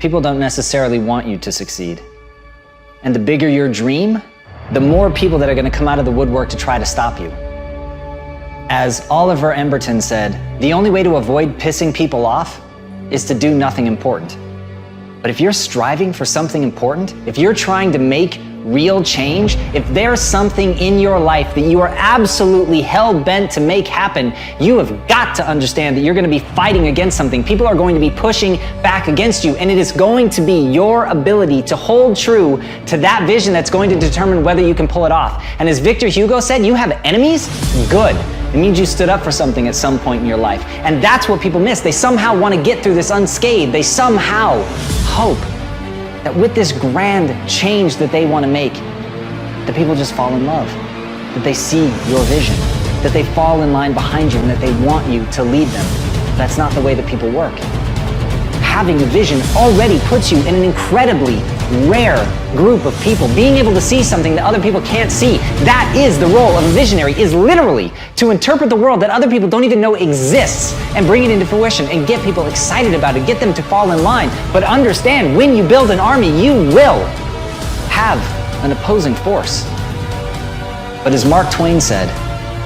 people don't necessarily want you to succeed. And the bigger your dream, the more people that are going to come out of the woodwork to try to stop you. As Oliver Emberton said, the only way to avoid pissing people off is to do nothing important. But if you're striving for something important, if you're trying to make real change, if there's something in your life that you are absolutely hell-bent to make happen, you have got to understand that you're going to be fighting against something. People are going to be pushing back against you, and it is going to be your ability to hold true to that vision that's going to determine whether you can pull it off. And as Victor Hugo said, you have enemies? Good. It means you stood up for something at some point in your life. And that's what people miss. They somehow want to get through this unscathed. They somehow hope that with this grand change that they want to make, that people just fall in love, that they see your vision, that they fall in line behind you and that they want you to lead them. That's not the way that people work. Having a vision already puts you in an incredibly rare group of people. Being able to see something that other people can't see, that is the role of a visionary, is literally to interpret the world that other people don't even know exists and bring it into fruition and get people excited about it, get them to fall in line. But understand, when you build an army, you will have an opposing force. But as Mark Twain said,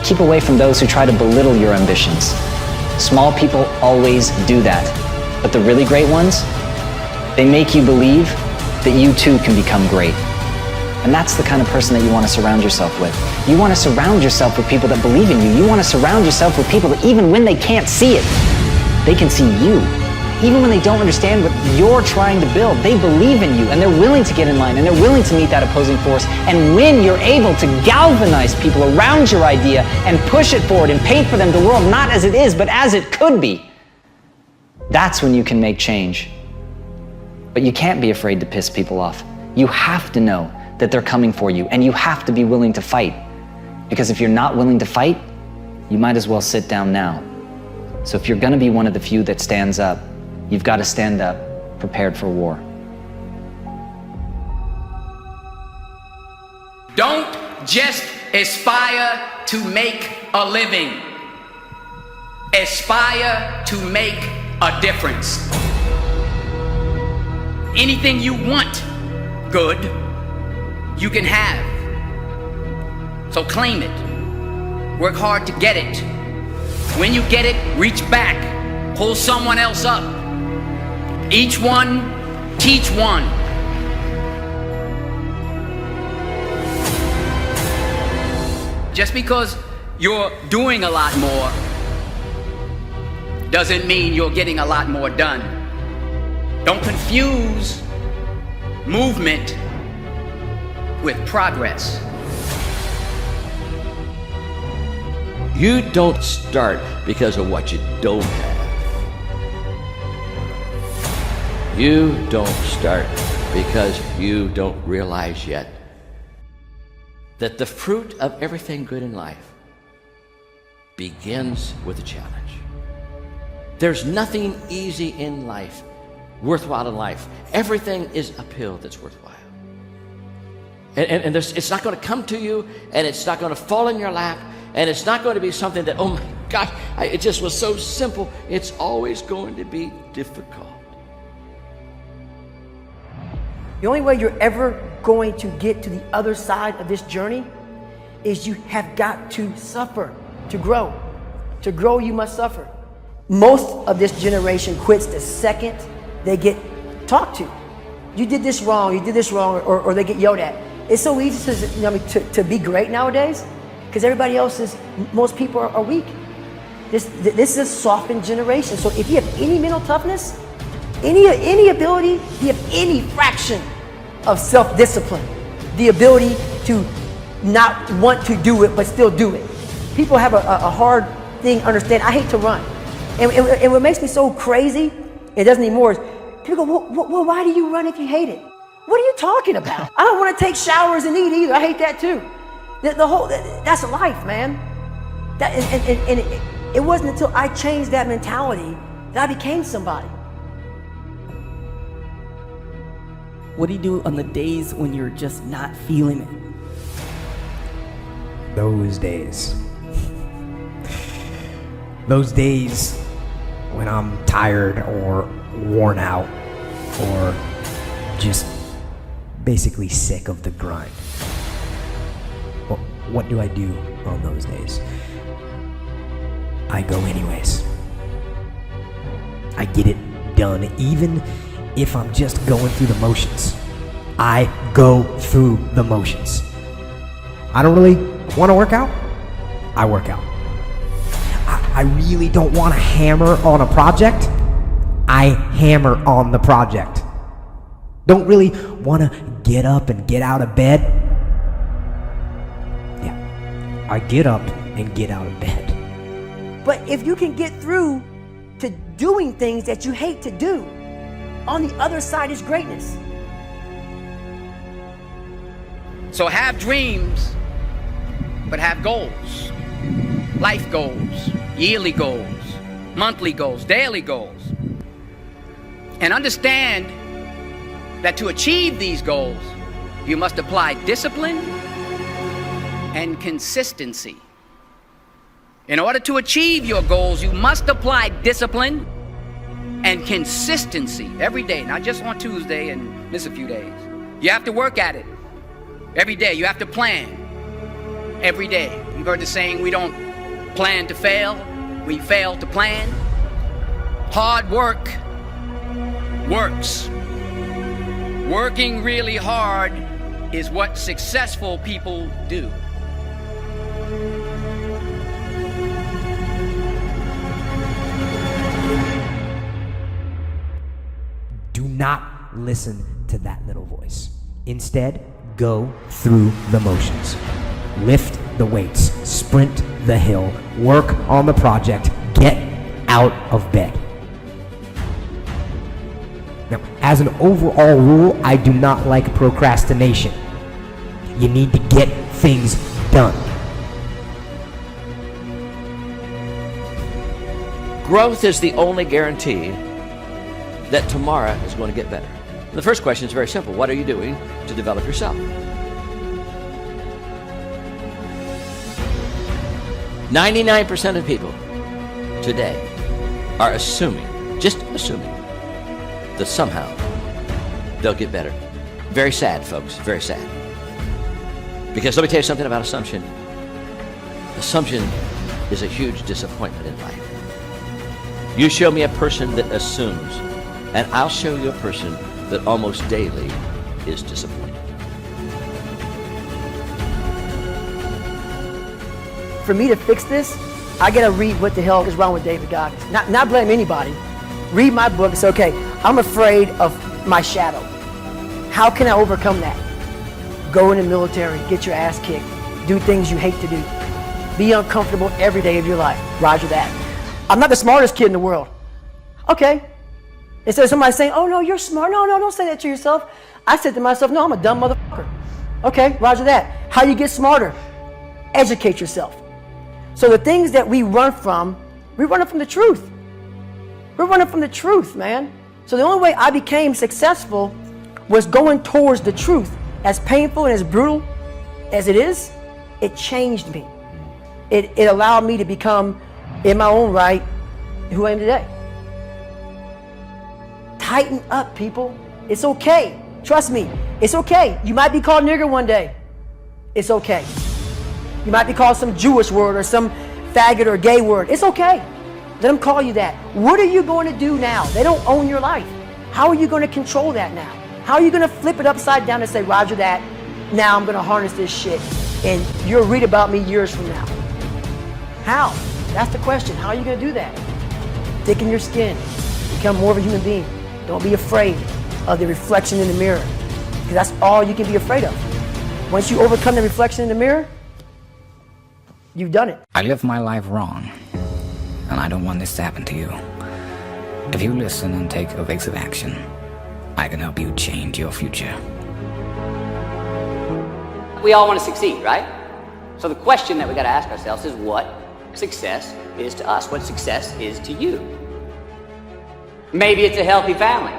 keep away from those who try to belittle your ambitions. Small people always do that. But the really great ones, they make you believe that you too can become great. And that's the kind of person that you want to surround yourself with. You want to surround yourself with people that believe in you. You want to surround yourself with people that even when they can't see it, they can see you. Even when they don't understand what you're trying to build, they believe in you and they're willing to get in line and they're willing to meet that opposing force. And when you're able to galvanize people around your idea and push it forward and paint for them the world not as it is, but as it could be, that's when you can make change. But you can't be afraid to piss people off. You have to know that they're coming for you, and you have to be willing to fight. Because if you're not willing to fight, you might as well sit down now. So if you're gonna be one of the few that stands up, you've got to stand up, prepared for war. Don't just aspire to make a living. Aspire to make a difference. Anything you want good, you can have. So claim it. Work hard to get it. When you get it, reach back. Pull someone else up. Each one, teach one. Just because you're doing a lot more doesn't mean you're getting a lot more done. Don't confuse movement with progress. You don't start because of what you don't have. You don't start because you don't realize yet that the fruit of everything good in life begins with a challenge. There's nothing easy in life, worthwhile in life. Everything is uphill that's worthwhile. And it's not going to come to you, and it's not going to fall in your lap, and it's not going to be something that, oh my gosh, it just was so simple. It's always going to be difficult. The only way you're ever going to get to the other side of this journey is you have got to suffer to grow. To grow, you must suffer. Most of this generation quits the second they get talked to. You did this wrong, or they get yelled at. It's so easy to be great nowadays because everybody else is, most people are weak. This is a softened generation. So if you have any mental toughness, any ability, if you have any fraction of self-discipline, the ability to not want to do it but still do it. People have a hard thing understand. I hate to run. And what makes me so crazy, it doesn't anymore, is people go, well, why do you run if you hate it? What are you talking about? I don't want to take showers and eat either. I hate that too. That's life, man. It wasn't until I changed that mentality that I became somebody. What do you do on the days when you're just not feeling it? Those days. Those days when I'm tired or worn out, or just basically sick of the grind. Well, what do I do on those days? I go anyways. I get it done, even if I'm just going through the motions. I go through the motions. I don't really want to work out. I work out. I really don't want to hammer on a project. I hammer on the project. Don't really want to get up and get out of bed. Yeah, I get up and get out of bed. But if you can get through to doing things that you hate to do, on the other side is greatness. So have dreams, but have goals. Life goals, yearly goals, monthly goals, daily goals. And understand that to achieve these goals, you must apply discipline and consistency. In order to achieve your goals, you must apply discipline and consistency every day, not just on Tuesday and miss a few days. You have to work at it every day. You have to plan every day. You've heard the saying, we don't plan to fail, we fail to plan. Hard work works. Working really hard is what successful people do. Do not listen to that little voice. Instead, go through the motions. Lift the weights, sprint the hill, work on the project, get out of bed. Now, as an overall rule, I do not like procrastination. You need to get things done. Growth is the only guarantee that tomorrow is going to get better. And the first question is very simple. What are you doing to develop yourself? 99% of people today are assuming, just assuming, that somehow they'll get better. Very sad, folks, very sad. Because let me tell you something about assumption. Assumption is a huge disappointment in life. You show me a person that assumes, and I'll show you a person that almost daily is disappointed. For me to fix this, I gotta read what the hell is wrong with David Goggins. Not blame anybody. Read my book and say, okay, I'm afraid of my shadow. How can I overcome that? Go in the military, get your ass kicked, do things you hate to do. Be uncomfortable every day of your life. Roger that. I'm not the smartest kid in the world. Okay. Instead of somebody saying, oh no, you're smart. No, don't say that to yourself. I said to myself, no, I'm a dumb motherfucker. Okay, roger that. How you get smarter? Educate yourself. So the things that we run from the truth. We're running from the truth, man. So the only way I became successful was going towards the truth. As painful and as brutal as it is, it changed me. It allowed me to become, in my own right, who I am today. Tighten up, people. It's okay. Trust me, it's okay. You might be called nigger one day. It's okay. You might be called some Jewish word or some faggot or gay word. It's okay. Let them call you that. What are you going to do now? They don't own your life. How are you going to control that now? How are you going to flip it upside down and say, roger that, now I'm going to harness this shit and you'll read about me years from now? How? That's the question. How are you going to do that? Thicken your skin. Become more of a human being. Don't be afraid of the reflection in the mirror, because that's all you can be afraid of. Once you overcome the reflection in the mirror, you've done it. I live my life wrong, and I don't want this to happen to you. If you listen and take evasive action, I can help you change your future. We all want to succeed, right? So the question that we got to ask ourselves is what success is to us, what success is to you. Maybe it's a healthy family.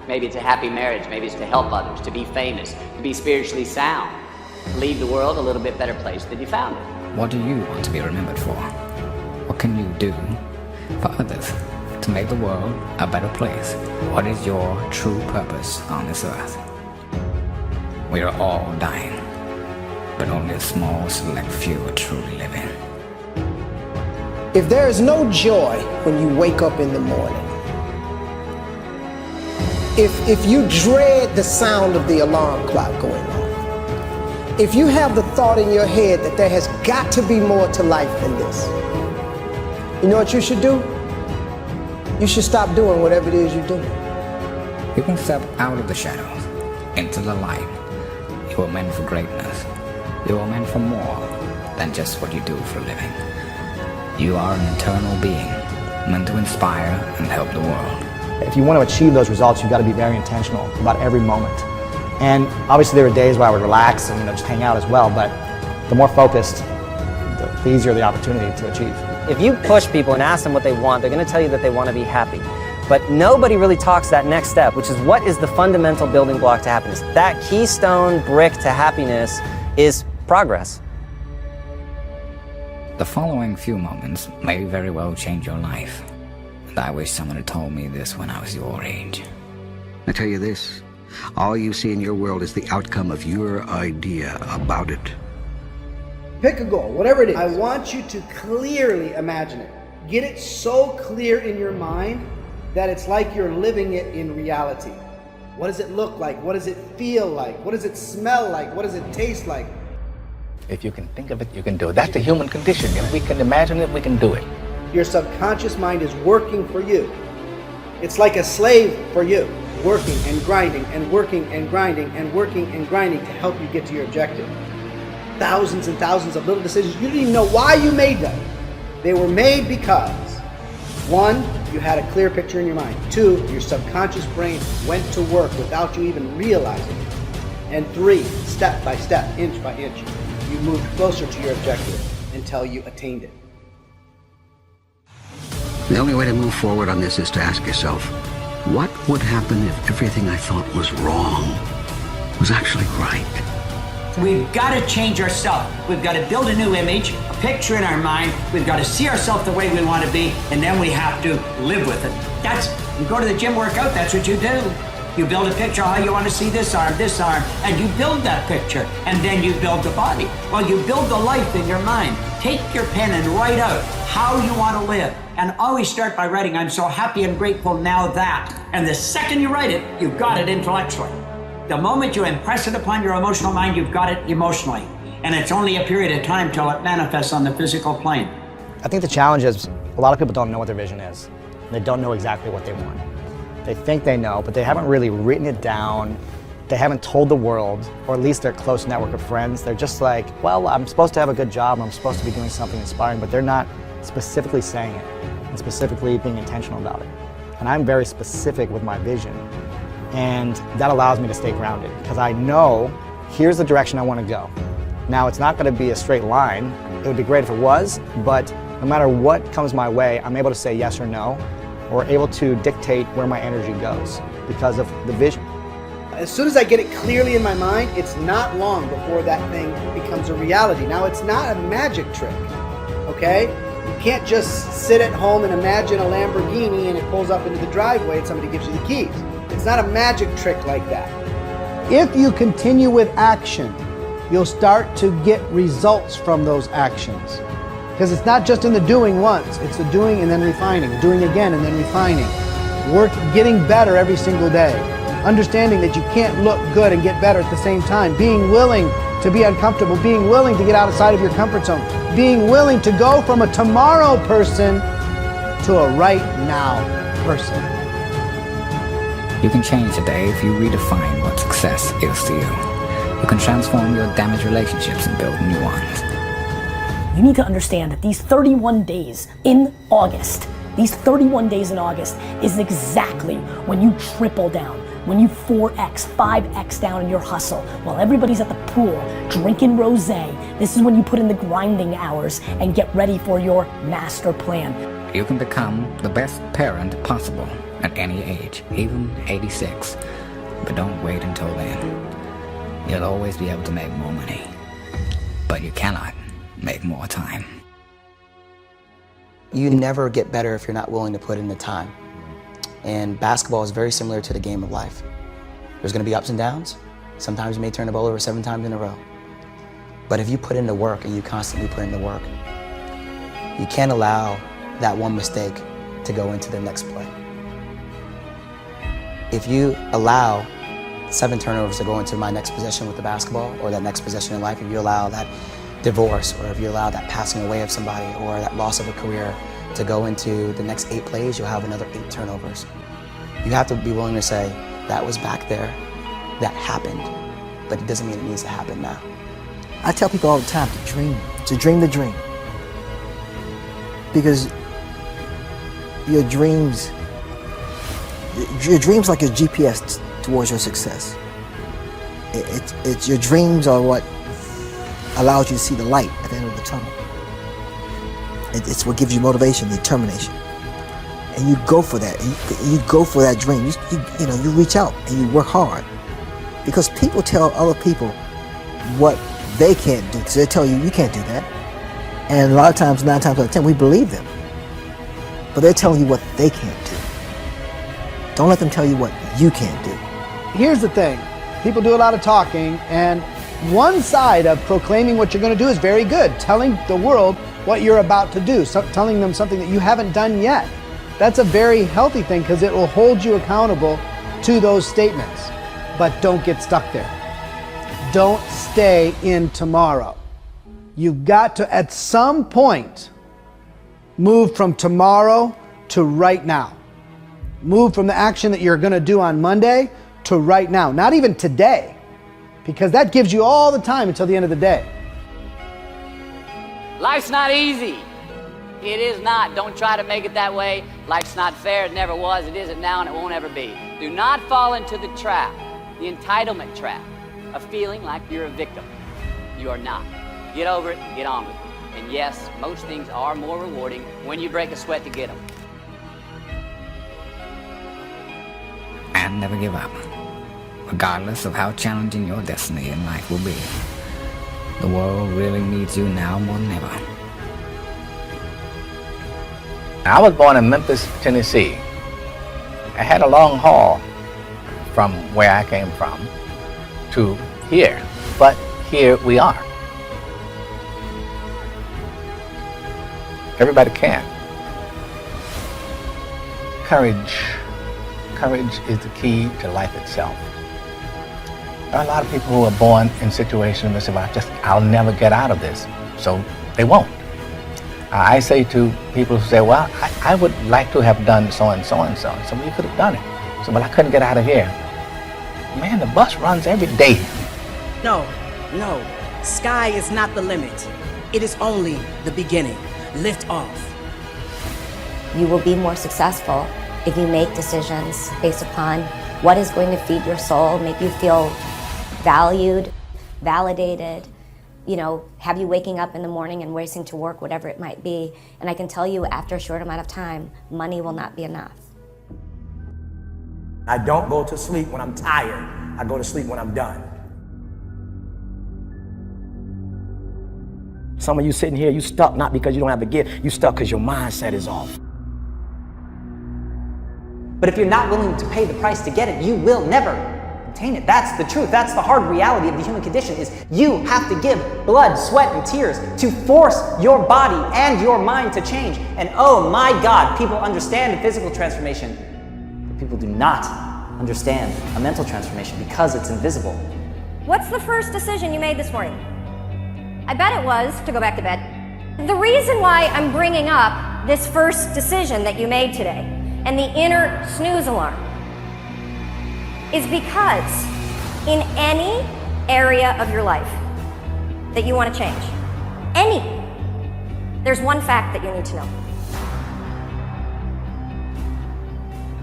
Maybe it's a happy marriage. Maybe it's to help others, to be famous, to be spiritually sound, to leave the world a little bit better place than you found it. What do you want to be remembered for? What can you do for others? to make the world a better place. What is your true purpose on this earth? We are all dying, but only a small select few are truly living. If there is no joy when you wake up in the morning, if you dread the sound of the alarm clock going off, if you have the thought in your head that there has got to be more to life than this, you know what you should do? You should stop doing whatever it is you're doing. You can step out of the shadows, into the light. You are meant for greatness. You are meant for more than just what you do for a living. You are an eternal being, meant to inspire and help the world. If you want to achieve those results, you've got to be very intentional about every moment. And obviously there were days where I would relax and just hang out as well, but the more focused, the easier the opportunity to achieve. If you push people and ask them what they want, they're going to tell you that they want to be happy. But nobody really talks that next step, which is what is the fundamental building block to happiness. That keystone brick to happiness is progress. The following few moments may very well change your life. And I wish someone had told me this when I was your age. I tell you this, all you see in your world is the outcome of your idea about it. Pick a goal, whatever it is. I want you to clearly imagine it. Get it so clear in your mind that it's like you're living it in reality. What does it look like? What does it feel like? What does it smell like? What does it taste like? If you can think of it, you can do it. That's the human condition. If we can imagine it, we can do it. Your subconscious mind is working for you. It's like a slave for you, working and grinding and working and grinding and working and grinding to help you get to your objective. Thousands and thousands of little decisions. You didn't even know why you made them. They were made because, one, you had a clear picture in your mind. Two, your subconscious brain went to work without you even realizing it. And three, step by step, inch by inch, you moved closer to your objective until you attained it. The only way to move forward on this is to ask yourself, what would happen if everything I thought was wrong was actually right? We've got to change ourselves. We've got to build a new image, a picture in our mind. We've got to see ourselves the way we want to be, and then we have to live with it. You go to the gym, work out, that's what you do. You build a picture how you want to see this arm, and you build that picture, and then you build the body. Well, you build the life in your mind. Take your pen and write out how you want to live. And always start by writing, I'm so happy and grateful now that. And the second you write it, you've got it intellectually. The moment you impress it upon your emotional mind, you've got it emotionally. And it's only a period of time till it manifests on the physical plane. I think the challenge is a lot of people don't know what their vision is. They don't know exactly what they want. They think they know, but they haven't really written it down. They haven't told the world, or at least their close network of friends. They're just like, well, I'm supposed to have a good job, I'm supposed to be doing something inspiring, but they're not specifically saying it and specifically being intentional about it. And I'm very specific with my vision. And that allows me to stay grounded because I know here's the direction I want to go. Now, it's not going to be a straight line. It would be great if it was, but no matter what comes my way, I'm able to say yes or no, or able to dictate where my energy goes because of the vision. As soon as I get it clearly in my mind, it's not long before that thing becomes a reality. Now, it's not a magic trick, okay? You can't just sit at home and imagine a Lamborghini and it pulls up into the driveway and somebody gives you the keys. It's not a magic trick like that. If you continue with action, you'll start to get results from those actions. Because it's not just in the doing once, it's the doing and then refining, doing again and then refining. Getting better every single day. Understanding that you can't look good and get better at the same time. Being willing to be uncomfortable, being willing to get outside of your comfort zone. Being willing to go from a tomorrow person to a right now person. You can change a day if you redefine what success is to you. You can transform your damaged relationships and build new ones. You need to understand that these 31 days in August, is exactly when you triple down, when you 4X, 5X down in your hustle. While everybody's at the pool drinking rosé, this is when you put in the grinding hours and get ready for your master plan. You can become the best parent possible at any age, even 86. But don't wait until then. You'll always be able to make more money, but you cannot make more time. You never get better if you're not willing to put in the time. And basketball is very similar to the game of life. There's going to be ups and downs. Sometimes you may turn the ball over 7 times in a row. But if you put in the work and you constantly put in the work, you can't allow that one mistake to go into the next play. If you allow 7 turnovers to go into my next possession with the basketball, or that next possession in life, if you allow that divorce, or if you allow that passing away of somebody, or that loss of a career to go into the next 8 plays, you'll have another 8 turnovers. You have to be willing to say, that was back there, that happened, but it doesn't mean it needs to happen now. I tell people all the time to dream the dream. Because your dreams like your GPS towards your success. It's your dreams are what allows you to see the light at the end of the tunnel. It's what gives you motivation, determination. And you go for that. You go for that dream. You reach out and you work hard. Because people tell other people what they can't do. Because they tell you, you can't do that. And a lot of times, 9 times out of 10, we believe them. But they're telling you what they can't do. Don't let them tell you what you can't do. Here's the thing. People do a lot of talking, and one side of proclaiming what you're going to do is very good. Telling the world what you're about to do. Telling them something that you haven't done yet. That's a very healthy thing because it will hold you accountable to those statements. But don't get stuck there. Don't stay in tomorrow. You've got to, at some point, move from tomorrow to right now. Move from the action that you're going to do on Monday to right now. Not even today, because that gives you all the time until the end of the day. Life's not easy. It is not. Don't try to make it that way. Life's not fair. It never was. It isn't now, and it won't ever be. Do not fall into the trap, the entitlement trap, of feeling like you're a victim. You are not. Get over it, get on with it. And yes, most things are more rewarding when you break a sweat to get them. And never give up, regardless of how challenging your destiny in life will be. The world really needs you now more than ever. I was born in Memphis, Tennessee. I had a long haul from where I came from to here, but here we are. Everybody can. Courage is the key to life itself. There are a lot of people who are born in situations where they say, I'll never get out of this, so they won't. I say to people who say, well, I would like to have done so and so and so. So you could have done it. So, well, I couldn't get out of here. Man, the bus runs every day. No. Sky is not the limit. It is only the beginning. Lift off. You will be more successful if you make decisions based upon what is going to feed your soul, make you feel valued, validated, have you waking up in the morning and racing to work, whatever it might be. And I can tell you, after a short amount of time, money will not be enough. I don't go to sleep when I'm tired. I go to sleep when I'm done. Some of you sitting here, you stuck not because you don't have the gift, you stuck because your mindset is off. But if you're not willing to pay the price to get it, you will never obtain it. That's the truth. That's the hard reality of the human condition, is you have to give blood, sweat, and tears to force your body and your mind to change. And oh my God, people understand the physical transformation, but people do not understand a mental transformation because it's invisible. What's the first decision you made this morning? I bet it was to go back to bed. The reason why I'm bringing up this first decision that you made today and the inner snooze alarm is because in any area of your life that you want to change, there's one fact that you need to know.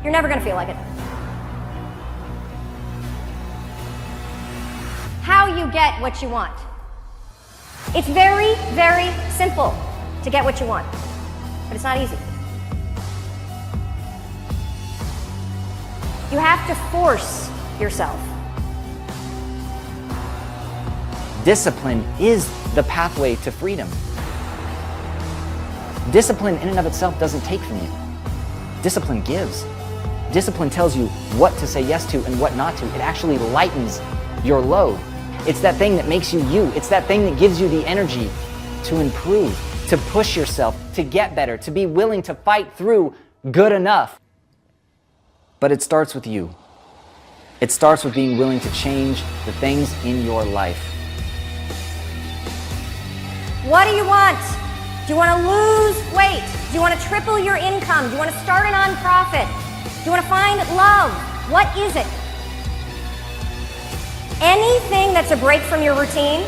You're never going to feel like it. How you get what you want. It's very, very simple to get what you want, but it's not easy. You have to force yourself. Discipline is the pathway to freedom. Discipline in and of itself doesn't take from you. Discipline gives. Discipline tells you what to say yes to and what not to. It actually lightens your load. It's that thing that makes you you. It's that thing that gives you the energy to improve, to push yourself, to get better, to be willing to fight through good enough. But it starts with you. It starts with being willing to change the things in your life. What do you want? Do you want to lose weight? Do you want to triple your income? Do you want to start a nonprofit? Do you want to find love? What is it? Anything that's a break from your routine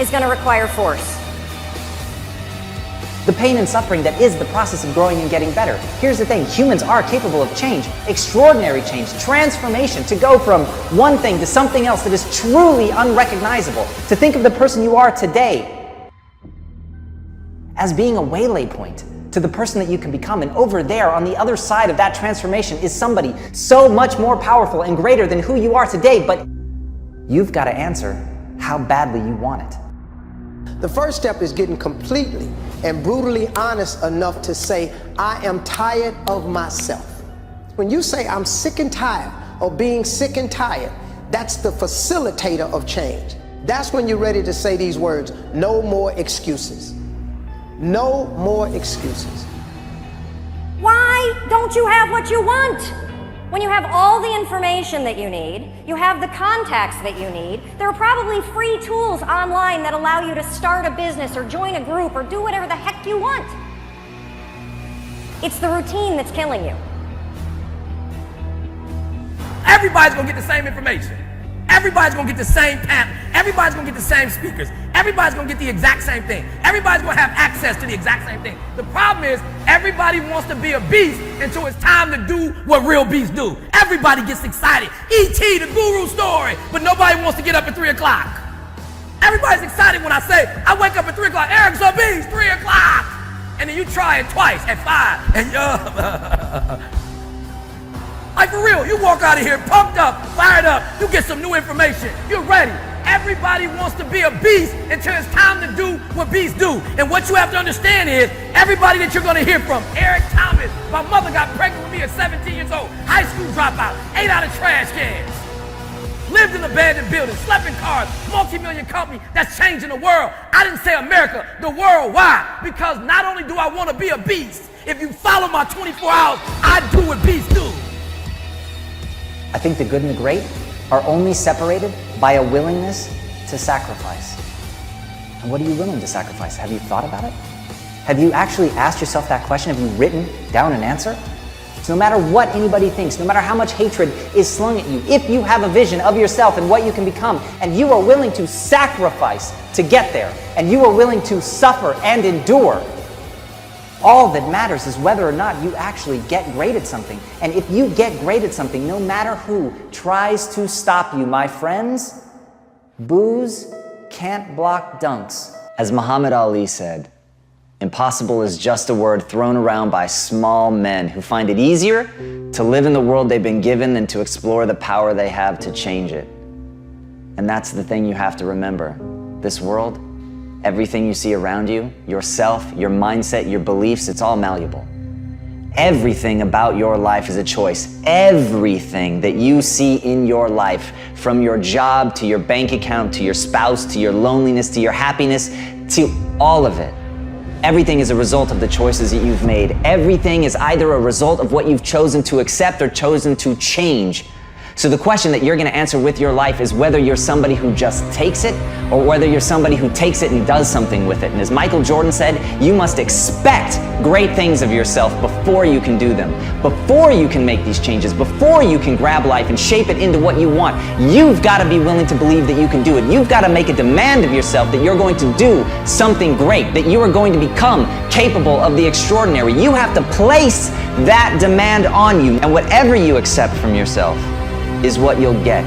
is going to require force. The pain and suffering that is the process of growing and getting better. Here's the thing, humans are capable of change, extraordinary change, transformation, to go from one thing to something else that is truly unrecognizable. To think of the person you are today as being a waylay point to the person that you can become. And over there, on the other side of that transformation, is somebody so much more powerful and greater than who you are today, but you've got to answer how badly you want it. The first step is getting completely and brutally honest enough to say, I am tired of myself. When you say, I'm sick and tired of being sick and tired, that's the facilitator of change. That's when you're ready to say these words, no more excuses. No more excuses. Why don't you have what you want? When you have all the information that you need, you have the contacts that you need, there are probably free tools online that allow you to start a business or join a group or do whatever the heck you want. It's the routine that's killing you. Everybody's gonna get the same information. Everybody's gonna get the same panel. Everybody's gonna get the same speakers. Everybody's gonna get the exact same thing. Everybody's gonna have access to the exact same thing. The problem is, everybody wants to be a beast until it's time to do what real beasts do. Everybody gets excited. E.T., the guru story, but nobody wants to get up at 3 o'clock. Everybody's excited when I say, I wake up at 3 o'clock, Eric's a beast, 3 o'clock. And then you try it twice at 5, and like for real, you walk out of here pumped up, fired up, you get some new information, you're ready. Everybody wants to be a beast until it's time to do what beasts do. And what you have to understand is, everybody that you're gonna hear from, Eric Thomas, my mother got pregnant with me at 17 years old, high school dropout, ate out of trash cans, lived in abandoned buildings, slept in cars, multi-million company that's changing the world. I didn't say America, the world. Why? Because not only do I wanna be a beast, if you follow my 24 hours, I do what beasts do. I think the good and the great are only separated by a willingness to sacrifice. And what are you willing to sacrifice? Have you thought about it? Have you actually asked yourself that question? Have you written down an answer? So no matter what anybody thinks, no matter how much hatred is slung at you, if you have a vision of yourself and what you can become, and you are willing to sacrifice to get there, and you are willing to suffer and endure, all that matters is whether or not you actually get great at something. And if you get great at something, no matter who tries to stop you, my friends, booze can't block dunks. As Muhammad Ali said, impossible is just a word thrown around by small men who find it easier to live in the world they've been given than to explore the power they have to change it. And that's the thing you have to remember. This world, everything you see around you, yourself, your mindset, your beliefs, it's all malleable. Everything about your life is a choice. Everything that you see in your life, from your job to your bank account, to your spouse, to your loneliness, to your happiness, to all of it. Everything is a result of the choices that you've made. Everything is either a result of what you've chosen to accept or chosen to change. So the question that you're going to answer with your life is whether you're somebody who just takes it or whether you're somebody who takes it and does something with it. And as Michael Jordan said, you must expect great things of yourself before you can do them. Before you can make these changes, before you can grab life and shape it into what you want, you've got to be willing to believe that you can do it. You've got to make a demand of yourself that you're going to do something great, that you are going to become capable of the extraordinary. You have to place that demand on you, and whatever you accept from yourself is what you'll get.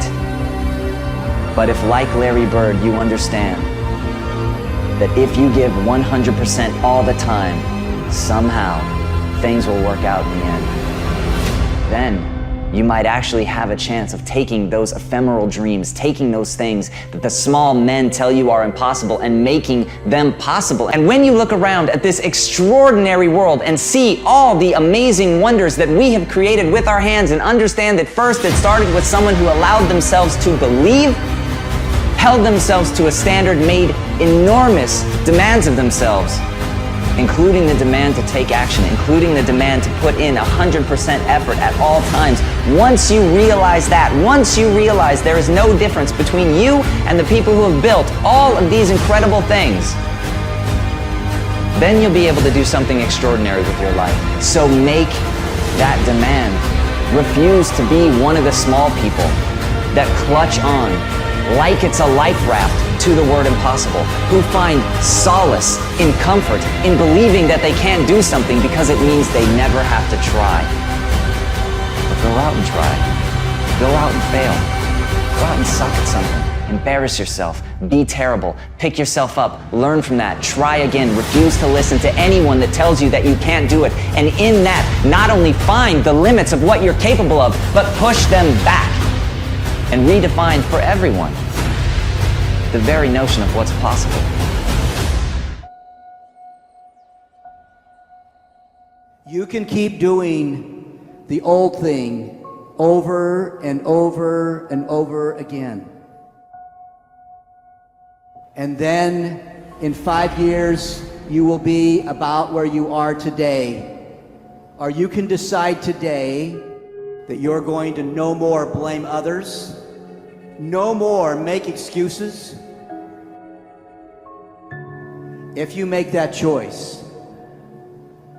But if, like Larry Bird, you understand that if you give 100% all the time, somehow things will work out in the end, then you might actually have a chance of taking those ephemeral dreams, taking those things that the small men tell you are impossible and making them possible. And when you look around at this extraordinary world and see all the amazing wonders that we have created with our hands and understand that first it started with someone who allowed themselves to believe, held themselves to a standard, made enormous demands of themselves, including the demand to take action, including the demand to put in 100% effort at all times. Once you realize that, once you realize there is no difference between you and the people who have built all of these incredible things, then you'll be able to do something extraordinary with your life. So make that demand. Refuse to be one of the small people that clutch on like it's a life raft to the word impossible, who find solace in comfort, in believing that they can't do something because it means they never have to try. But go out and try. Go out and fail. Go out and suck at something. Embarrass yourself. Be terrible. Pick yourself up. Learn from that. Try again. Refuse to listen to anyone that tells you that you can't do it. And in that, not only find the limits of what you're capable of, but push them back and redefine for everyone the very notion of what's possible. You can keep doing the old thing over and over and over again. And then in 5 years, you will be about where you are today. Or you can decide today that you're going to no more blame others, no more make excuses. If you make that choice,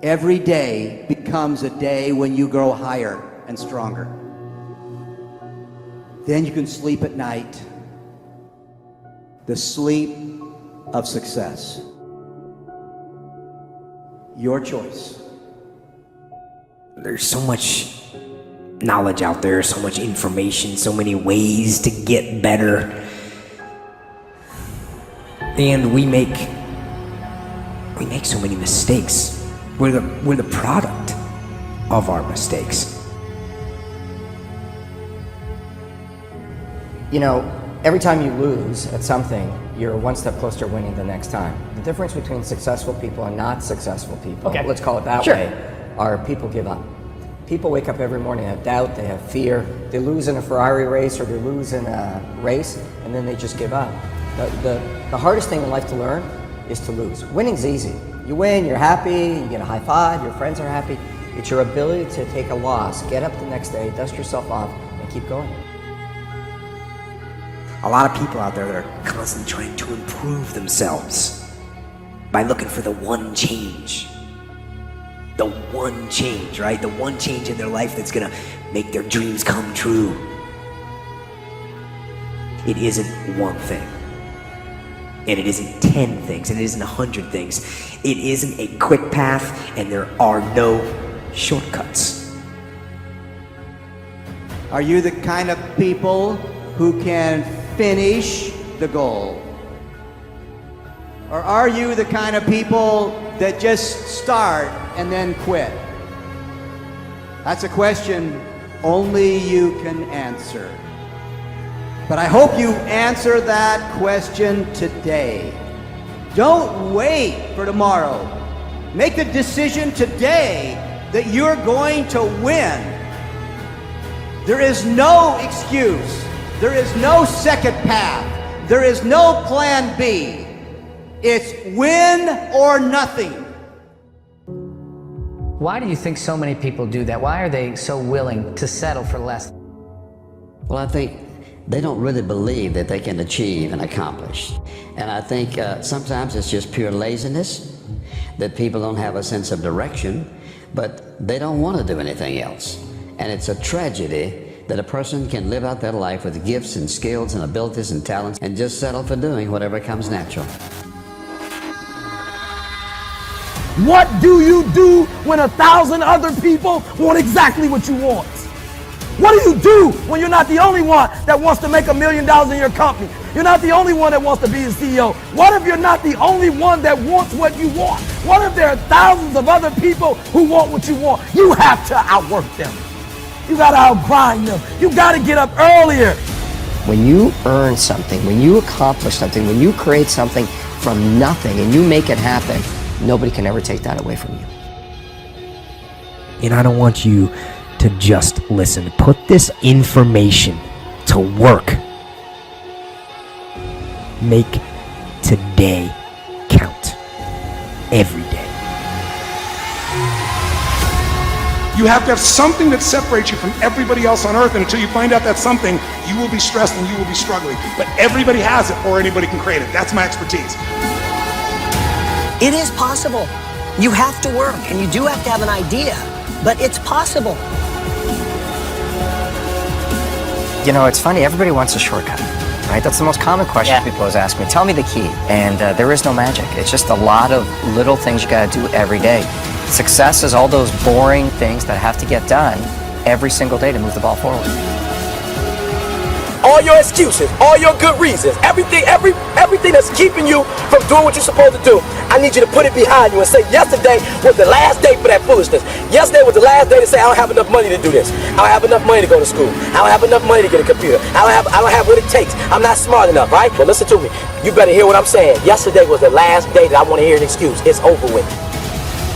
every day becomes a day when you grow higher and stronger. Then you can sleep at night, the sleep of success. Your choice. There's so much knowledge out there, so much information, so many ways to get better. And we make so many mistakes. We're the product of our mistakes. You know, every time you lose at something, you're one step closer to winning the next time. The difference between successful people and not successful people, let's call it that way, are people give up. People wake up every morning, have doubt, they have fear, they lose in a Ferrari race or they lose in a race, and then they just give up. The hardest thing in life to learn is to lose. Winning's easy. You win, you're happy, you get a high five, your friends are happy. It's your ability to take a loss, get up the next day, dust yourself off, and keep going. A lot of people out there that are constantly trying to improve themselves by looking for the one change. The one change, right? The one change in their life that's gonna make their dreams come true. It isn't one thing. And it isn't 10 things, and it isn't 100 things. It isn't a quick path, and there are no shortcuts. Are you the kind of people who can finish the goal? Or are you the kind of people that just start and then quit? That's a question only you can answer. But I hope you answer that question today. Don't wait for tomorrow. Make the decision today that you're going to win. There is no excuse. There is no second path. There is no plan B. It's win or nothing. Why do you think so many people do that? Why are they so willing to settle for less? Well, I think they don't really believe that they can achieve and accomplish. And I think sometimes it's just pure laziness, that people don't have a sense of direction, but they don't want to do anything else. And it's a tragedy that a person can live out their life with gifts and skills and abilities and talents and just settle for doing whatever comes natural. What do you do when 1,000 other people want exactly what you want? What do you do when you're not the only one that wants to make $1 million in your company? You're not the only one that wants to be the CEO. What if you're not the only one that wants what you want? What if there are thousands of other people who want what you want? You have to outwork them. You gotta outgrind them. You gotta get up earlier. When you earn something, when you accomplish something, when you create something from nothing and you make it happen, nobody can ever take that away from you. And I don't want you to just listen. Put this information to work. Make today count. Every day. You have to have something that separates you from everybody else on earth, and until you find out that something, you will be stressed and you will be struggling. But everybody has it, or anybody can create it. That's my expertise. It is possible. You have to work, and you do have to have an idea, but it's possible. You know, it's funny, everybody wants a shortcut, right? That's the most common question people always ask me. Tell me the key. And there is no magic. It's just a lot of little things you gotta do every day. Success is all those boring things that have to get done every single day to move the ball forward. All your excuses, all your good reasons, everything that's keeping you from doing what you're supposed to do, I need you to put it behind you and say, yesterday was the last day for that foolishness. Yesterday was the last day to say, I don't have enough money to do this. I don't have enough money to go to school. I don't have enough money to get a computer. I don't have what it takes. I'm not smart enough, right? Well, listen to me. You better hear what I'm saying. Yesterday was the last day that I want to hear an excuse. It's over with.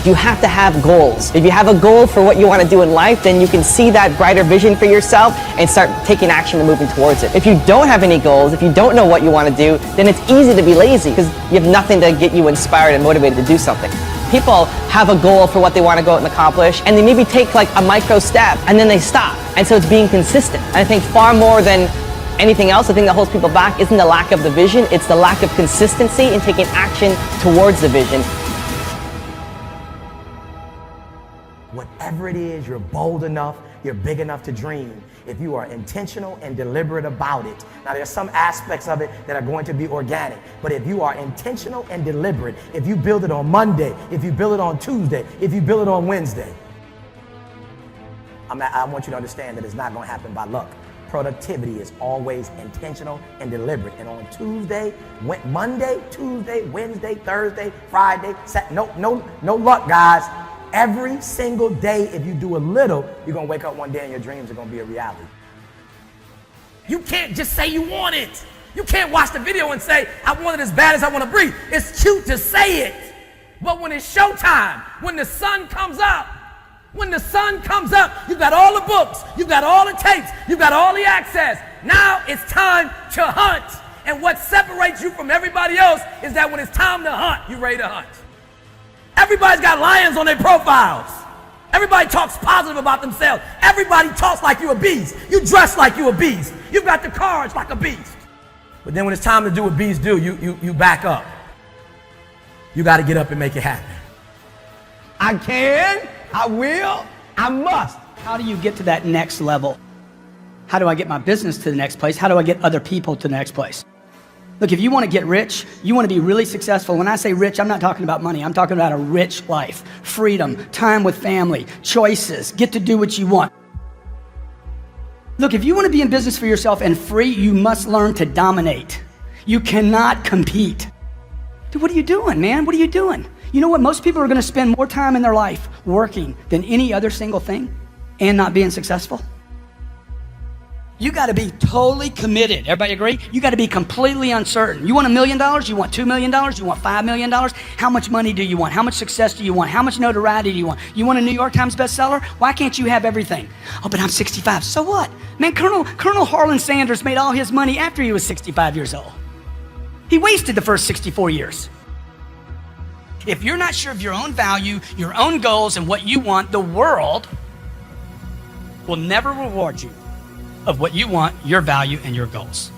You have to have goals. If you have a goal for what you want to do in life, then you can see that brighter vision for yourself and start taking action and moving towards it. If you don't have any goals, if you don't know what you want to do, then it's easy to be lazy because you have nothing to get you inspired and motivated to do something. People have a goal for what they want to go out and accomplish, and they maybe take like a micro step and then they stop. And so it's being consistent. And I think far more than anything else, the thing that holds people back isn't the lack of the vision, it's the lack of consistency in taking action towards the vision. Whatever it is, you're bold enough, you're big enough to dream if you are intentional and deliberate about it. Now, there's some aspects of it that are going to be organic, but if you are intentional and deliberate, if you build it on Monday, if you build it on Tuesday, if you build it on Wednesday, I want you to understand that it's not going to happen by luck. Productivity is always intentional and deliberate. And on Tuesday, Monday, Tuesday, Wednesday, Thursday, Friday, Saturday, no luck, guys. Every single day, if you do a little, you're going to wake up one day and your dreams are going to be a reality. You can't just say you want it. You can't watch the video and say, I want it as bad as I want to breathe. It's cute to say it. But when it's showtime, when the sun comes up, you've got all the books, you've got all the tapes, you've got all the access. Now it's time to hunt. And what separates you from everybody else is that when it's time to hunt, you're ready to hunt. Everybody's got lions on their profiles. Everybody talks positive about themselves. Everybody talks like you're a beast. You dress like you're a beast. You've got the cards like a beast. But then when it's time to do what beasts do, you back up. You got to get up and make it happen. I can, I will, I must. How do you get to that next level? How do I get my business to the next place? How do I get other people to the next place? Look, if you want to get rich, you want to be really successful. When I say rich, I'm not talking about money. I'm talking about a rich life, freedom, time with family, choices, get to do what you want. Look, if you want to be in business for yourself and free, you must learn to dominate. You cannot compete. Dude, what are you doing, man? What are you doing? You know what? Most people are going to spend more time in their life working than any other single thing and not being successful. You got to be totally committed. Everybody agree? You got to be completely uncertain. You want $1 million? You want $2 million? You want $5 million? How much money do you want? How much success do you want? How much notoriety do you want? You want a New York Times bestseller? Why can't you have everything? Oh, but I'm 65. So what? Man, Colonel Harlan Sanders made all his money after he was 65 years old. He wasted the first 64 years. If you're not sure of your own value, your own goals, and what you want, the world will never reward you of what you want, your value, and your goals.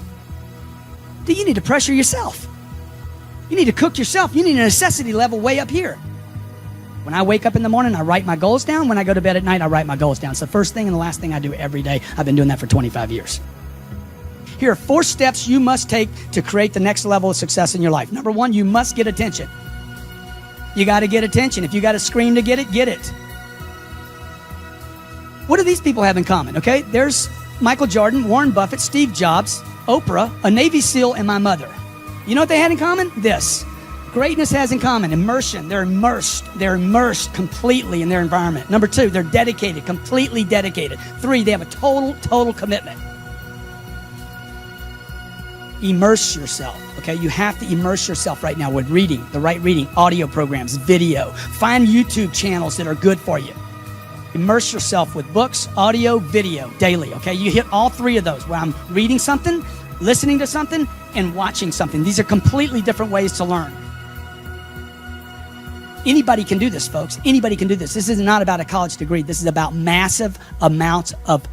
Do you need to pressure yourself? You need to cook yourself. You need a necessity level way up here. When I wake up in the morning, I write my goals down. When I go to bed at night, I write my goals down. It's the first thing and the last thing I do every day. I've been doing that for 25 years. Here are 4 steps you must take to create the next level of success in your life. Number 1, you must get attention. You got to get attention. If you got to scream to get it, get it. What do these people have in common? Okay, there's Michael Jordan, Warren Buffett, Steve Jobs, Oprah, a Navy SEAL, and my mother. You know what they had in common? This. greatness has in common immersion. They're immersed completely in their environment. Number 2, they're dedicated, completely dedicated. 3, they have a total commitment. Immerse yourself, okay? You have to immerse yourself right now with reading, the right reading, audio programs, video. Find YouTube channels that are good for you. Immerse yourself with books, audio, video, daily, okay? You hit all 3 of those, where I'm reading something, listening to something, and watching something. These are completely different ways to learn. Anybody can do this, folks. Anybody can do this. This is not about a college degree. This is about massive amounts of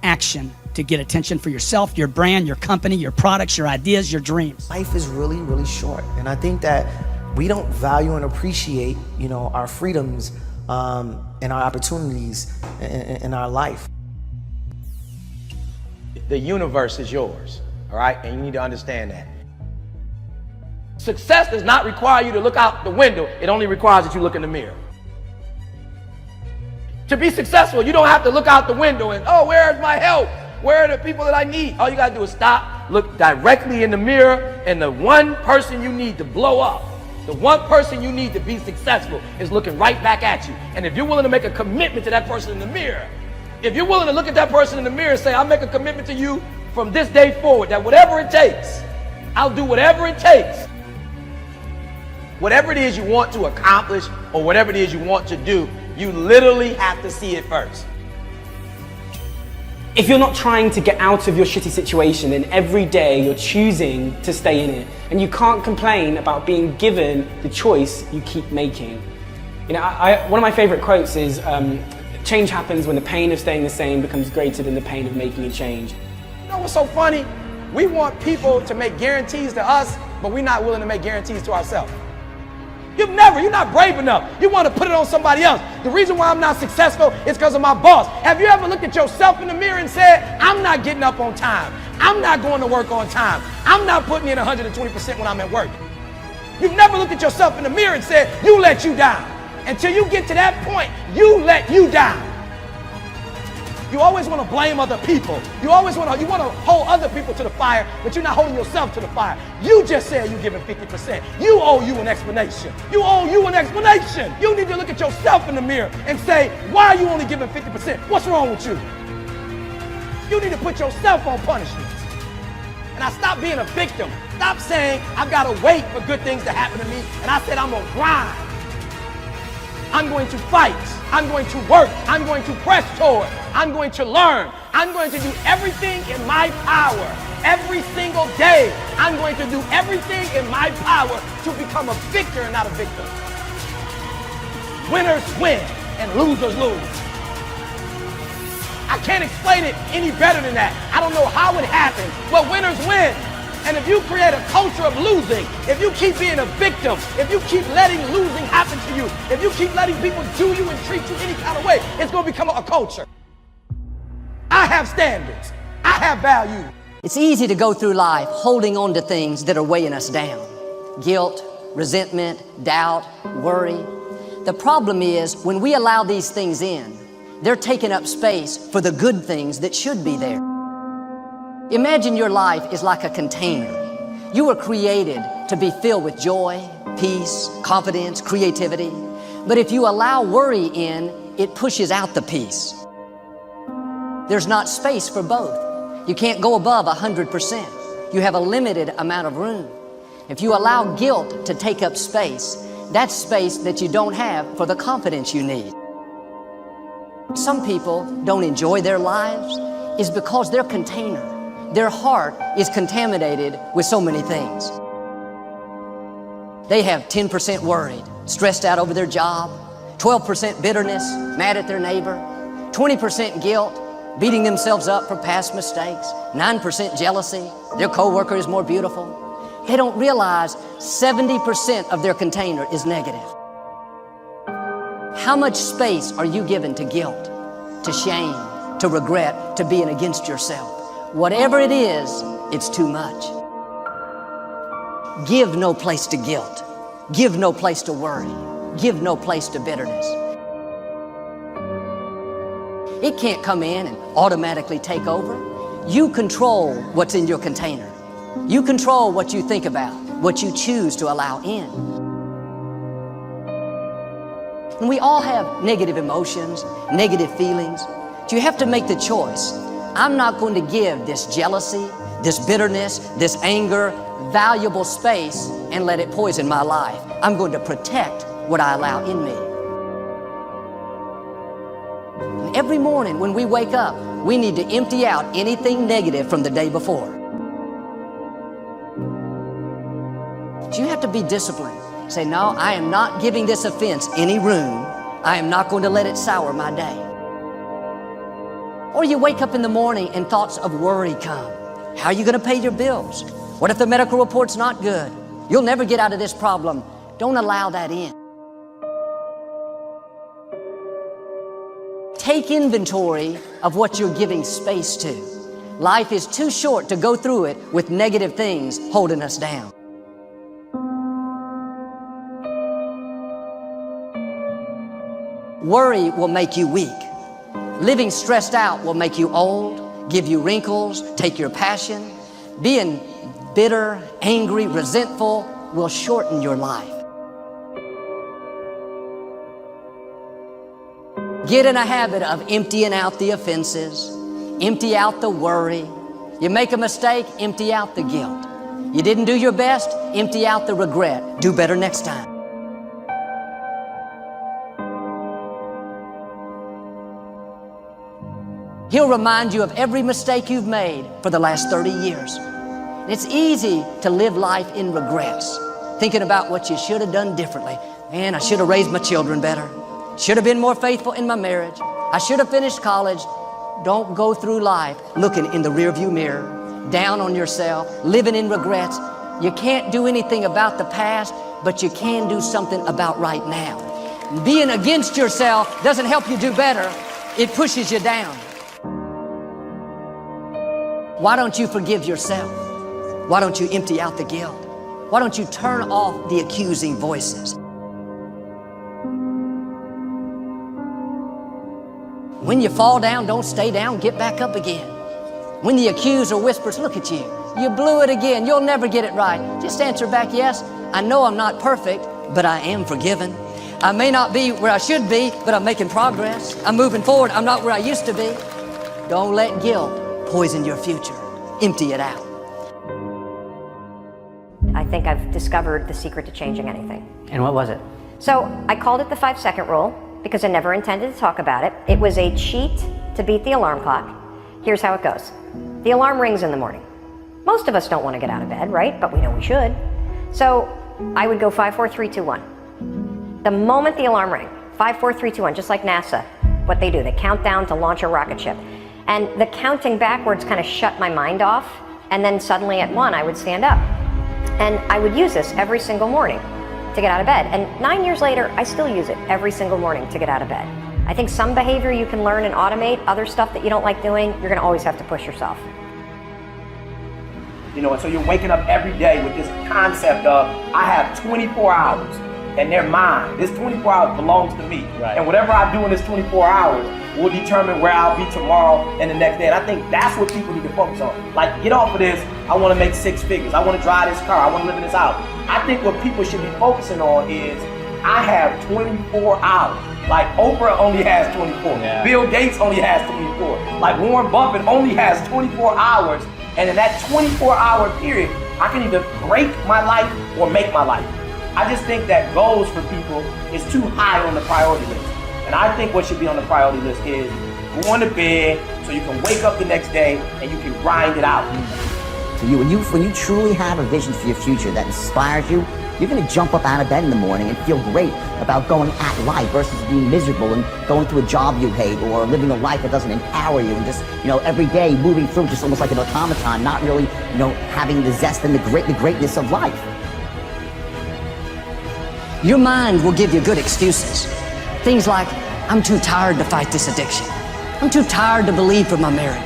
action to get attention for yourself, your brand, your company, your products, your ideas, your dreams. Life is really, really short. And I think that we don't value and appreciate, our freedoms and our opportunities in our life. The universe is yours, all right? And you need to understand that. Success does not require you to look out the window. It only requires that you look in the mirror. To be successful, you don't have to look out the window and, oh, where's my help? Where are the people that I need? All you gotta do is stop, look directly in the mirror, and the one person you need to blow up, the one person you need to be successful is looking right back at you. And if you're willing to make a commitment to that person in the mirror, if you're willing to look at that person in the mirror and say, I'll make a commitment to you from this day forward, that whatever it takes, I'll do whatever it takes. Whatever it is you want to accomplish or whatever it is you want to do, you literally have to see it first. If you're not trying to get out of your shitty situation, then every day you're choosing to stay in it. And you can't complain about being given the choice you keep making. One of my favorite quotes is, change happens when the pain of staying the same becomes greater than the pain of making a change. You know what's so funny? We want people to make guarantees to us, but we're not willing to make guarantees to ourselves. You're not brave enough. You want to put it on somebody else. The reason why I'm not successful is because of my boss. Have you ever looked at yourself in the mirror and said, I'm not getting up on time. I'm not going to work on time. I'm not putting in 120% when I'm at work. You've never looked at yourself in the mirror and said, you let you down. Until you get to that point, you let you down. You always want to blame other people. You want to hold other people to the fire, but you're not holding yourself to the fire. You just said you're giving 50%. You owe you an explanation. You owe you an explanation. You need to look at yourself in the mirror and say, why are you only giving 50%? What's wrong with you? You need to put yourself on punishment. And I stopped being a victim. Stop saying, I've got to wait for good things to happen to me. And I said, I'm going to grind. I'm going to fight. I'm going to work. I'm going to press toward. I'm going to learn. I'm going to do everything in my power. Every single day, I'm going to do everything in my power to become a victor and not a victim. Winners win and losers lose. I can't explain it any better than that. I don't know how it happens, but winners win. And if you create a culture of losing, if you keep being a victim, if you keep letting losing happen to you, if you keep letting people do you and treat you any kind of way, it's going to become a culture. I have standards. I have value. It's easy to go through life holding on to things that are weighing us down. Guilt, resentment, doubt, worry. The problem is when we allow these things in, they're taking up space for the good things that should be there. Imagine your life is like a container. You were created to be filled with joy, peace, confidence, creativity. But if you allow worry in, it pushes out the peace. There's not space for both. You can't go above 100%. You have a limited amount of room. If you allow guilt to take up space, that's space that you don't have for the confidence you need. Some people don't enjoy their lives is because their container, their heart is contaminated with so many things. They have 10% worried, stressed out over their job, 12% bitterness, mad at their neighbor, 20% guilt, beating themselves up for past mistakes, 9% jealousy, their coworker is more beautiful. They don't realize 70% of their container is negative. How much space are you given to guilt, to shame, to regret, to being against yourself? Whatever it is, it's too much. Give no place to guilt. Give no place to worry. Give no place to bitterness. It can't come in and automatically take over. You control what's in your container. You control what you think about. what you choose to allow in. And we all have negative emotions, negative feelings. So you have to make the choice. I'm not going to give this jealousy, this bitterness, this anger, valuable space and let it poison my life. I'm going to protect what I allow in me. And every morning when we wake up, we need to empty out anything negative from the day before. So you have to be disciplined. Say, no, I am not giving this offense any room. I am not going to let it sour my day. Or you wake up in the morning and thoughts of worry come. How are you going to pay your bills? What if the medical report's not good? You'll never get out of this problem. Don't allow that in. Take inventory of what you're giving space to. Life is too short to go through it with negative things holding us down. Worry will make you weak. Living stressed out will make you old, give you wrinkles, take your passion. Being bitter, angry, resentful will shorten your life. Get in a habit of emptying out the offenses, empty out the worry. You make a mistake, empty out the guilt. You didn't do your best, empty out the regret. Do better next time. He'll remind you of every mistake you've made for the last 30 years. It's easy to live life in regrets, thinking about what you should have done differently. Man, I should have raised my children better. Should have been more faithful in my marriage. I should have finished college. Don't go through life looking in the rearview mirror, down on yourself, living in regrets. You can't do anything about the past, but you can do something about right now. Being against yourself doesn't help you do better. It pushes you down. Why don't you forgive yourself? Why don't you empty out the guilt? Why don't you turn off the accusing voices? When you fall down, don't stay down, get back up again. When the accuser whispers, look at you, you blew it again, you'll never get it right. Just answer back, yes, I know I'm not perfect, but I am forgiven. I may not be where I should be, but I'm making progress. I'm moving forward, I'm not where I used to be. Don't let guilt poison your future. Empty it out. I think I've discovered the secret to changing anything. And what was it? So I called it the 5-second rule because I never intended to talk about it. It was a cheat to beat the alarm clock. Here's how it goes. The alarm rings in the morning. Most of us don't want to get out of bed, right? But we know we should. So I would go 5, 4, 3, 2, 1. The moment the alarm rang, 5, 4, 3, 2, 1, just like NASA, what they do, they count down to launch a rocket ship. And the counting backwards kind of shut my mind off. And then suddenly at 1, I would stand up. And I would use this every single morning to get out of bed. And 9 years later, I still use it every single morning to get out of bed. I think some behavior you can learn and automate, other stuff that you don't like doing, you're gonna always have to push yourself. You know, and so you're waking up every day with this concept of, I have 24 hours and they're mine. This 24 hours belongs to me. Right. And whatever I do in this 24 hours will determine where I'll be tomorrow and the next day. And I think that's what people need to focus on. Like, get off of this, I want to make 6 figures. I want to drive this car. I want to live in this house. I think what people should be focusing on is, I have 24 hours. Like, Oprah only has 24. Yeah. Bill Gates only has 24. Like, Warren Buffett only has 24 hours. And in that 24-hour period, I can either break my life or make my life. I just think that goals for people is too high on the priority list. And I think what should be on the priority list is going to bed so you can wake up the next day and you can grind it out. For you, when you truly have a vision for your future that inspires you, you're going to jump up out of bed in the morning and feel great about going at life versus being miserable and going to a job you hate or living a life that doesn't empower you and just, every day moving through just almost like an automaton, not really, having the zest and the greatness of life. Your mind will give you good excuses. Things like, I'm too tired to fight this addiction. I'm too tired to believe for my marriage.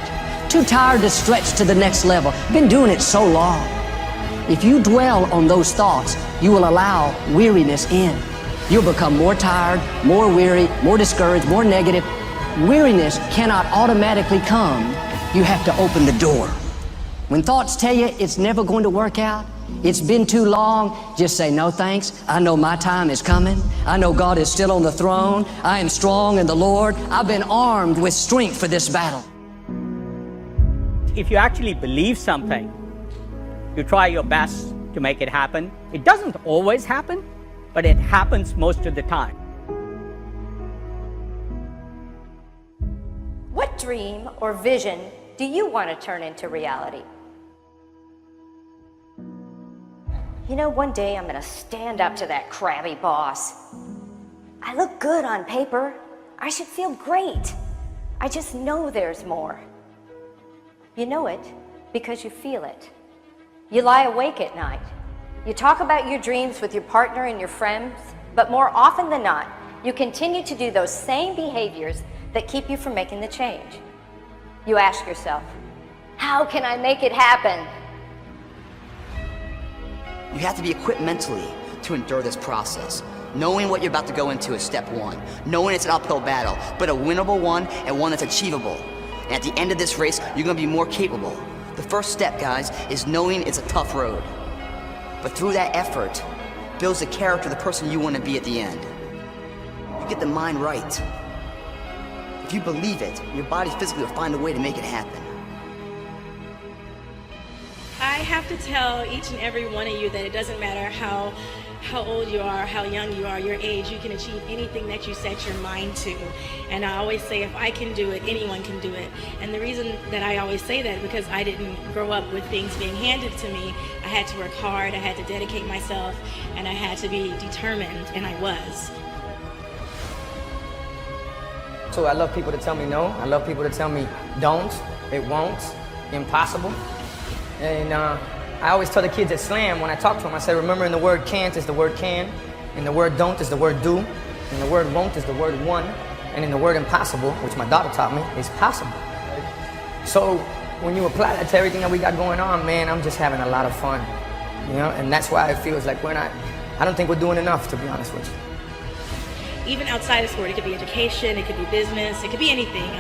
Too tired to stretch to the next level. Been doing it so long. If you dwell on those thoughts, you will allow weariness in. You'll become more tired, more weary, more discouraged, more negative. Weariness cannot automatically come. You have to open the door. When thoughts tell you it's never going to work out, it's been too long, just say, no thanks. I know my time is coming. I know God is still on the throne. I am strong in the Lord. I've been armed with strength for this battle. If you actually believe something, you try your best to make it happen. It doesn't always happen, but it happens most of the time. What dream or vision do you want to turn into reality? You know, one day I'm going to stand up to that crabby boss. I look good on paper. I should feel great. I just know there's more. You know it because you feel it. You lie awake at night. You talk about your dreams with your partner and your friends, but more often than not, you continue to do those same behaviors that keep you from making the change. You ask yourself, how can I make it happen? You have to be equipped mentally to endure this process. Knowing what you're about to go into is step one. Knowing it's an uphill battle, but a winnable one and one that's achievable. And at the end of this race, you're gonna be more capable. The first step, guys, is knowing it's a tough road. But through that effort, builds the character of the person you wanna be at the end. You get the mind right. If you believe it, your body physically will find a way to make it happen. I have to tell each and every one of you that it doesn't matter how old you are, how young you are, your age, you can achieve anything that you set your mind to. And I always say, if I can do it, anyone can do it. And the reason that I always say that is because I didn't grow up with things being handed to me. I had to work hard, I had to dedicate myself, and I had to be determined, and I was. So I love people to tell me no. I love people to tell me don't, it won't, impossible. And I always tell the kids at Slam, when I talk to them, I say, remember, in the word can't is the word can, in the word don't is the word do, in the word won't is the word won, and in the word impossible, which my daughter taught me, is possible. So when you apply that to everything that we got going on, man, I'm just having a lot of fun, you know, and that's why it feels like I don't think we're doing enough, to be honest with you. Even outside of sport, it could be education, it could be business, it could be anything.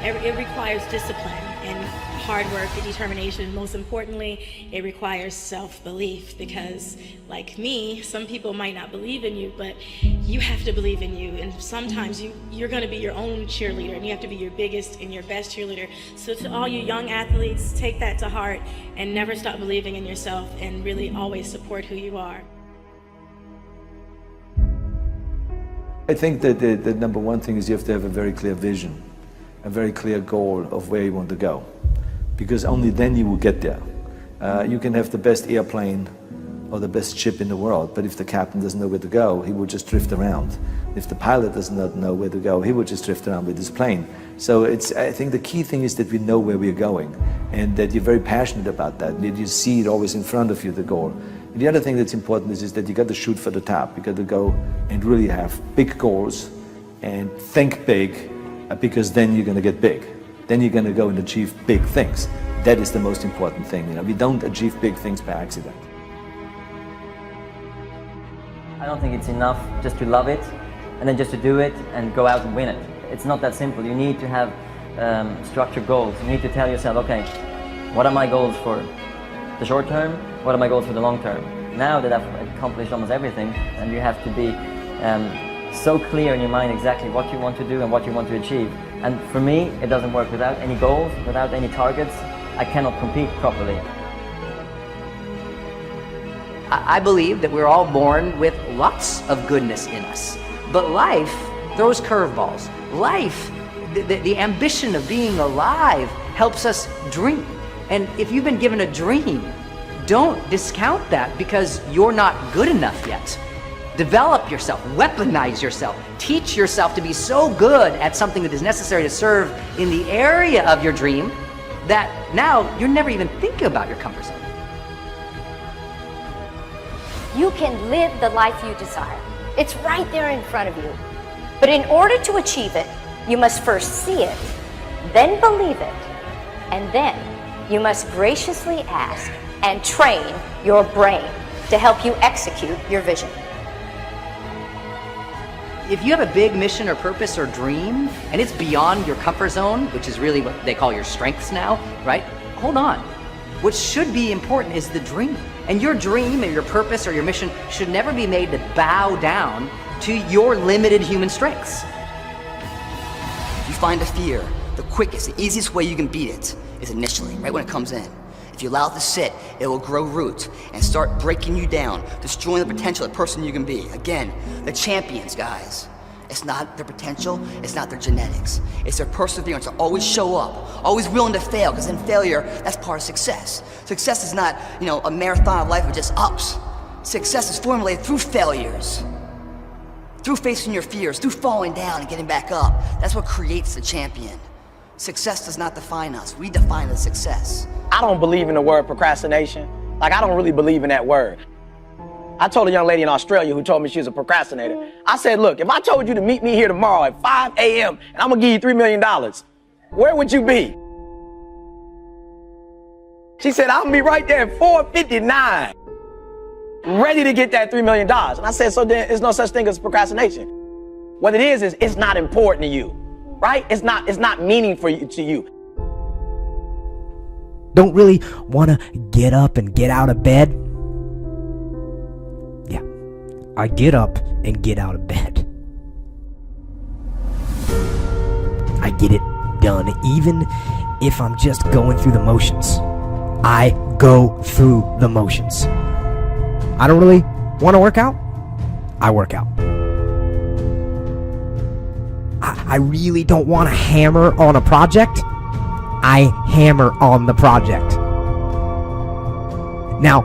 It requires discipline and hard work and determination. Most importantly, it requires self-belief, because like me, some people might not believe in you, but you have to believe in you. And sometimes you're going to be your own cheerleader, and you have to be your biggest and your best cheerleader. So to all you young athletes, take that to heart and never stop believing in yourself, and really always support who you are. I think that the number one thing is you have to have a very clear vision, a very clear goal of where you want to go, because only then you will get there. You can have the best airplane or the best ship in the world, but if the captain doesn't know where to go, he will just drift around. If the pilot does not know where to go, he will just drift around with his plane. So I think the key thing is that we know where we're going, and that you're very passionate about that, that you see it always in front of you, the goal. And the other thing that's important is that you got to shoot for the top. You got to go and really have big goals and think big, because then you're going to get big. Then you're going to go and achieve big things. That is the most important thing. You know, we don't achieve big things by accident. I don't think it's enough just to love it and then just to do it and go out and win it. It's not that simple. You need to have structured goals. You need to tell yourself, okay, what are my goals for the short term? What are my goals for the long term? Now that I've accomplished almost everything, and you have to be so clear in your mind exactly what you want to do and what you want to achieve. And for me, it doesn't work without any goals, without any targets. I cannot compete properly. I believe that we're all born with lots of goodness in us, but life throws curveballs. Life, the ambition of being alive helps us dream. And if you've been given a dream, don't discount that because you're not good enough yet. Develop yourself, weaponize yourself, teach yourself to be so good at something that is necessary to serve in the area of your dream that now you're never even thinking about your comfort zone. You can live the life you desire. It's right there in front of you. But in order to achieve it, you must first see it, then believe it, and then you must graciously ask and train your brain to help you execute your vision. If you have a big mission or purpose or dream, and it's beyond your comfort zone, which is really what they call your strengths now, right? Hold on. What should be important is the dream. And your dream or your purpose or your mission should never be made to bow down to your limited human strengths. If you find a fear, the quickest, the easiest way you can beat it is initially, right when it comes in. If you allow it to sit, it will grow roots and start breaking you down, destroying the potential of the person you can be. Again, the champions, guys. It's not their potential, it's not their genetics. It's their perseverance to always show up, always willing to fail, because in failure, that's part of success. Success is not, a marathon of life with just ups. Success is formulated through failures, through facing your fears, through falling down and getting back up. That's what creates the champion. Success does not define us, we define the success. I don't believe in the word procrastination. Like, I don't really believe in that word. I told a young lady in Australia who told me she was a procrastinator. I said, look, if I told you to meet me here tomorrow at 5 a.m. and I'm gonna give you $3 million, where would you be? She said, I'm gonna be right there at 4:59, ready to get that $3 million. And I said, so then there's no such thing as procrastination. What it is it's not important to you, right? It's not meaningful to you. Don't really want to get up and get out of bed? Yeah, I get up and get out of bed. I get it done, even if I'm just going through the motions. I go through the motions. I don't really want to work out? I work out. I really don't want to hammer on a project? I hammer on the project. Now,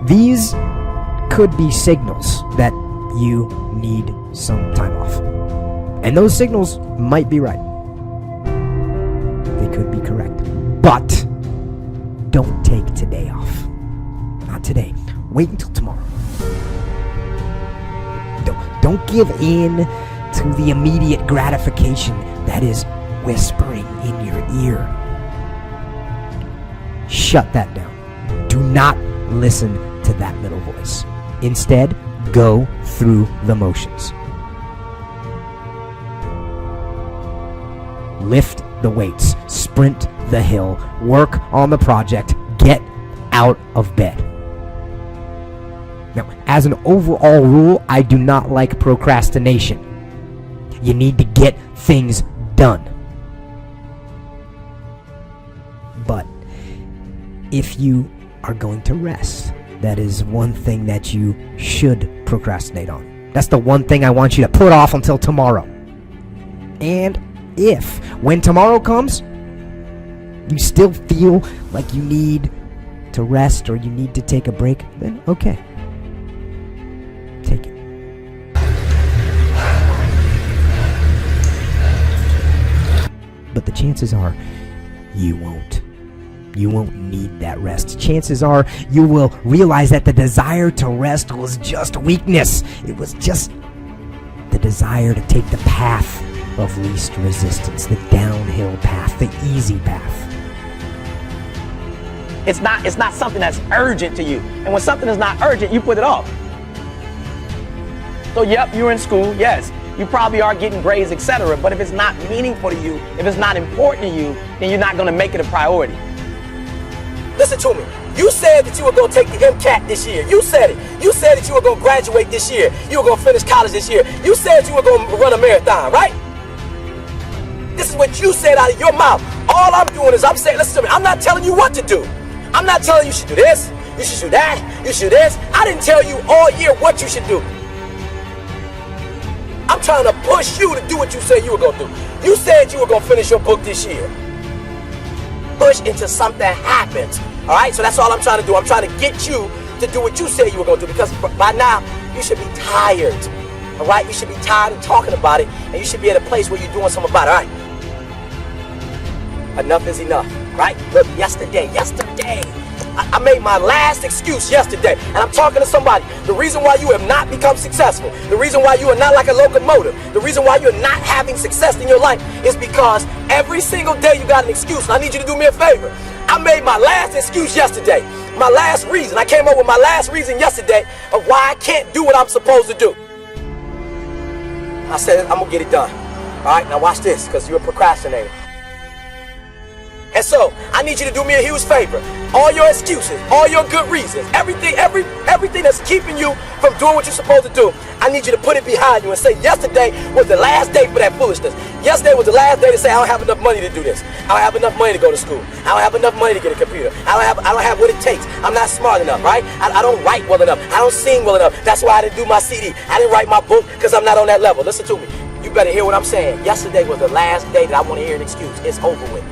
these could be signals that you need some time off. And those signals might be right. They could be correct. But don't take today off. Not today. Wait until tomorrow. Don't give in to the immediate gratification that is whispering in your ear. Shut that down. Do not listen to that little voice. Instead, go through the motions. Lift the weights, sprint the hill, work on the project, get out of bed. Now, as an overall rule, I do not like procrastination. You need to get things done. But if you are going to rest, that is one thing that you should procrastinate on. That's the one thing I want you to put off until tomorrow. And if, when tomorrow comes, you still feel like you need to rest or you need to take a break, then okay. Take it. But the chances are you won't. You won't need that rest. Chances are you will realize that the desire to rest was just weakness. It was just the desire to take the path of least resistance, the downhill path, the easy path. It's not something that's urgent to you. And when something is not urgent, you put it off. So yep, you're in school, yes. You probably are getting grades, etc. But if it's not meaningful to you, if it's not important to you, then you're not going to make it a priority. Listen to me. You said that you were going to take the MCAT this year. You said it. You said that you were going to graduate this year. You were going to finish college this year. You said you were going to run a marathon, right? This is what you said out of your mouth. All I'm doing is I'm saying, listen to me, I'm not telling you what to do. I'm not telling you should do this, you should do that, you should do this. I didn't tell you all year what you should do. I'm trying to push you to do what you said you were going to do. You said you were going to finish your book this year. Push until something happens. All right, so that's all I'm trying to do. I'm trying to get you to do what you said you were going to do, because by now you should be tired. All right, you should be tired of talking about it, and you should be at a place where you're doing something about it. All right, enough is enough. Right? Look, yesterday, I made my last excuse yesterday, and I'm talking to somebody. The reason why you have not become successful, the reason why you are not like a locomotive, the reason why you're not having success in your life is because every single day you got an excuse. And I need you to do me a favor. I made my last excuse yesterday, my last reason. I came up with my last reason yesterday of why I can't do what I'm supposed to do. I said, I'm gonna get it done. All right, now watch this, because you're a procrastinator. And so, I need you to do me a huge favor. All your excuses, all your good reasons, everything that's keeping you from doing what you're supposed to do, I need you to put it behind you and say, yesterday was the last day for that foolishness. Yesterday was the last day to say, I don't have enough money to do this. I don't have enough money to go to school. I don't have enough money to get a computer. I don't have what it takes. I'm not smart enough, right? I don't write well enough. I don't sing well enough. That's why I didn't do my CD. I didn't write my book because I'm not on that level. Listen to me. You better hear what I'm saying. Yesterday was the last day that I want to hear an excuse. It's over with.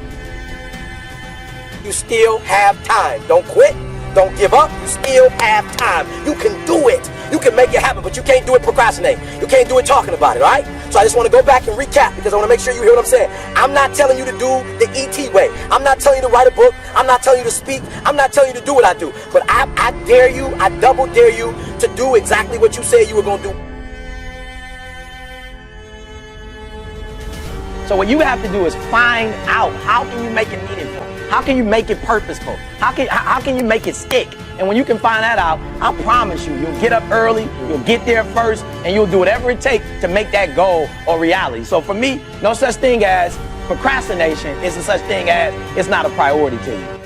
You still have time. Don't quit. Don't give up. You still have time. You can do it. You can make it happen, but you can't do it procrastinating. You can't do it talking about it, all right? So I just want to go back and recap because I want to make sure you hear what I'm saying. I'm not telling you to do the ET way. I'm not telling you to write a book. I'm not telling you to speak. I'm not telling you to do what I do. But I dare you, I double dare you to do exactly what you said you were going to do. So what you have to do is find out, how can you make it meaningful? How can you make it purposeful? How can you make it stick? And when you can find that out, I promise you, you'll get up early, you'll get there first, and you'll do whatever it takes to make that goal a reality. So for me, no such thing as procrastination. It's a such thing as it's not a priority to you.